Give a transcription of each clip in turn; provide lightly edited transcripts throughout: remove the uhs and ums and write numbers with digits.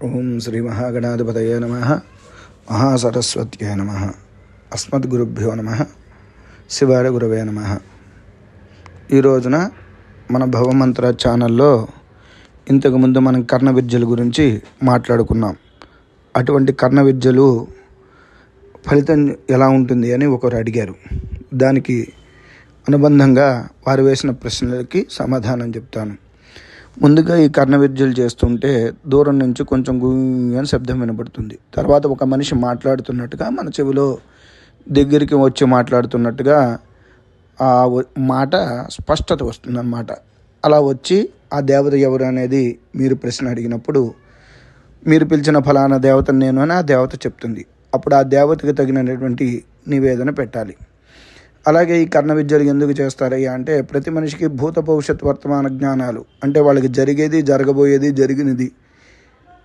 ఓం శ్రీ మహాగణాధిపతయే నమః. మహాసరస్వత్యై నమః. అస్మద్గురుభ్యో నమః. శివాయ గురవే నమః. ఈ రోజున మన భవమంత్ర ఛానల్లో ఇంతకుముందు మనం కర్ణ విద్యల గురించి మాట్లాడుకున్నాం. అటువంటి కర్ణ విద్యలు ఫలితం ఎలా ఉంటుంది అని ఒకరు అడిగారు. దానికి అనుబంధంగా వారు వేసిన ప్రశ్నలకి సమాధానం చెప్తాను. ముందుగా ఈ కర్ణ విద్యలు చేస్తుంటే దూరం నుంచి కొంచెం అని శబ్దం వినబడుతుంది. తర్వాత ఒక మనిషి మాట్లాడుతున్నట్టుగా మన చెవిలో దగ్గరికి వచ్చి మాట్లాడుతున్నట్టుగా ఆ మాట స్పష్టత వస్తుందన్నమాట. అలా వచ్చి ఆ దేవత ఎవరు అనేది మీరు ప్రశ్న అడిగినప్పుడు మీరు పిలిచిన ఫలానా దేవతను నేను అని ఆ దేవత చెప్తుంది. అప్పుడు ఆ దేవతకి తగినటువంటి నివేదన పెట్టాలి. అలాగే ఈ కర్ణ విద్యలు ఎందుకు చేస్తారయ్యా అంటే ప్రతి మనిషికి భూత భవిష్యత్ వర్తమాన జ్ఞానాలు అంటే వాళ్ళకి జరిగేది, జరగబోయేది, జరిగినది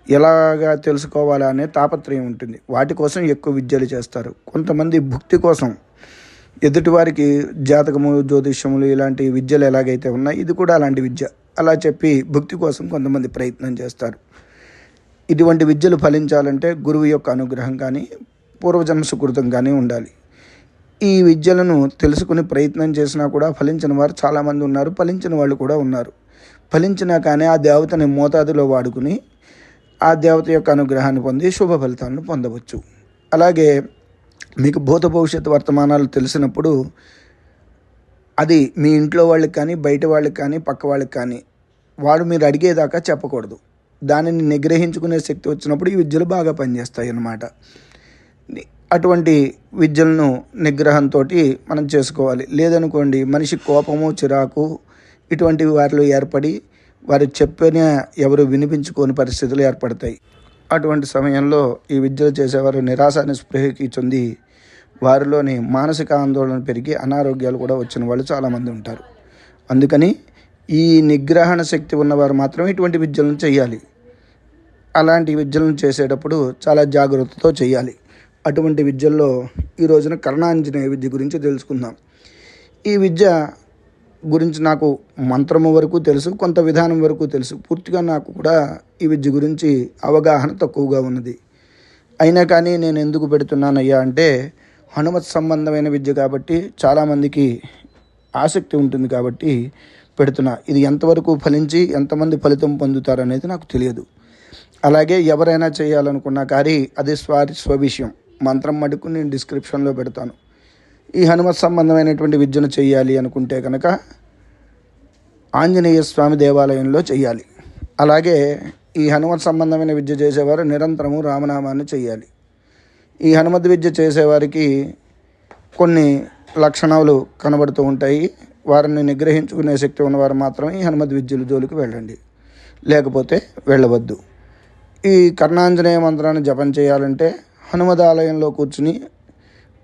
ఎలాగా తెలుసుకోవాలా అనే తాపత్రయం ఉంటుంది. వాటి కోసం ఎక్కువ విద్యలు చేస్తారు. కొంతమంది భుక్తి కోసం ఎదుటివారికి జాతకము, జ్యోతిష్యములు ఇలాంటి విద్యలు ఎలాగైతే ఉన్నాయి ఇది కూడా అలాంటి విద్య. అలా చెప్పి భుక్తి కోసం కొంతమంది ప్రయత్నం చేస్తారు. ఇటువంటి విద్యలు ఫలించాలంటే గురువు యొక్క అనుగ్రహం కానీ పూర్వజన్మ సుకృతం కానీ ఉండాలి. ఈ విద్యలను తెలుసుకుని ప్రయత్నం చేసినా కూడా ఫలించిన వారు చాలామంది ఉన్నారు, ఫలించిన వాళ్ళు కూడా ఉన్నారు. ఫలించినా కానీ ఆ దేవతని మోతాదులో వాడుకుని ఆ దేవత యొక్క అనుగ్రహాన్ని పొంది శుభ ఫలితాలను పొందవచ్చు. అలాగే మీకు భూత భవిష్యత్తు వర్తమానాలు తెలిసినప్పుడు అది మీ ఇంట్లో వాళ్ళకి కానీ, బయట వాళ్ళకి కానీ, పక్క వాళ్ళకి కానీ వాడు మీరు అడిగేదాకా చెప్పకూడదు. దానిని నిగ్రహించుకునే శక్తి వచ్చినప్పుడు ఈ విద్యలు బాగా పనిచేస్తాయి అన్నమాట. అటువంటి విద్యలను నిగ్రహంతో మనం చేసుకోవాలి. లేదనుకోండి మనిషి కోపము, చిరాకు ఇటువంటి వారిలో ఏర్పడి వారు చెప్పిన ఎవరు వినిపించుకోని పరిస్థితులు ఏర్పడతాయి. అటువంటి సమయంలో ఈ విద్యలు చేసేవారు నిరాశ నిస్పృహకి చెంది వారిలోని మానసిక ఆందోళన పెరిగి అనారోగ్యాలు కూడా వచ్చిన వాళ్ళు చాలామంది ఉంటారు. అందుకని ఈ నిగ్రహణ శక్తి ఉన్నవారు మాత్రమే ఇటువంటి విద్యలను చేయాలి. అలాంటి విద్యలను చేసేటప్పుడు చాలా జాగ్రత్తతో చేయాలి. అటువంటి విద్యల్లో ఈ రోజున కర్ణాంజనేయ విద్య గురించి తెలుసుకుందాం. ఈ విద్య గురించి నాకు మంత్రము వరకు తెలుసు, కొంత విధానం వరకు తెలుసు. పూర్తిగా నాకు కూడా ఈ విద్య గురించి అవగాహన తక్కువగా ఉన్నది. అయినా కానీ నేను ఎందుకు పెడుతున్నానయ్యా అంటే హనుమత్ సంబంధమైన విద్య కాబట్టి చాలామందికి ఆసక్తి ఉంటుంది కాబట్టి పెడుతున్నా. ఇది ఎంతవరకు ఫలించి ఎంతమంది ఫలితం పొందుతారు అనేది నాకు తెలియదు. అలాగే ఎవరైనా చేయాలనుకున్నా కానీ అది స్వవిషయం. మంత్రం మటుకు నేను డిస్క్రిప్షన్లో పెడతాను. ఈ హనుమత్ సంబంధమైనటువంటి విద్యను చేయాలి అనుకుంటే కనుక ఆంజనేయ స్వామి దేవాలయంలో చేయాలి. అలాగే ఈ హనుమత్ సంబంధమైన విద్య చేసేవారు నిరంతరము రామనామాన్ని చేయాలి. ఈ హనుమత్ విద్య చేసేవారికి కొన్ని లక్షణాలు కనబడుతూ ఉంటాయి. వారిని నిగ్రహించుకునే శక్తి ఉన్నవారు మాత్రమే ఈ హనుమత్ విద్యల జోలికి వెళ్ళండి, లేకపోతే వెళ్ళవద్దు. ఈ కర్ణాంజనేయ మంత్రాన్ని జపం చేయాలంటే హనుమదాలయంలో కూర్చుని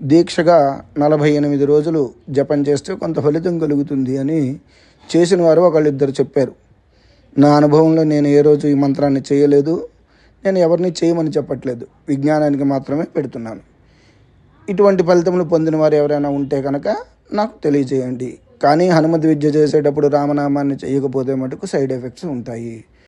దీక్షగా 48 రోజులు జపం చేస్తే కొంత ఫలితం కలుగుతుంది అని చేసిన వారు ఒకళ్ళిద్దరు చెప్పారు. నా అనుభవంలో నేను ఏ రోజు ఈ మంత్రాన్ని చేయలేదు. నేను ఎవరిని చేయమని చెప్పట్లేదు, విజ్ఞానానికి మాత్రమే పెడుతున్నాను. ఇటువంటి ఫలితములు పొందిన వారు ఎవరైనా ఉంటే కనుక నాకు తెలియజేయండి. కానీ హనుమత్ విద్య చేసేటప్పుడు రామనామాన్ని చేయకపోతే మటుకు సైడ్ ఎఫెక్ట్స్ ఉంటాయి.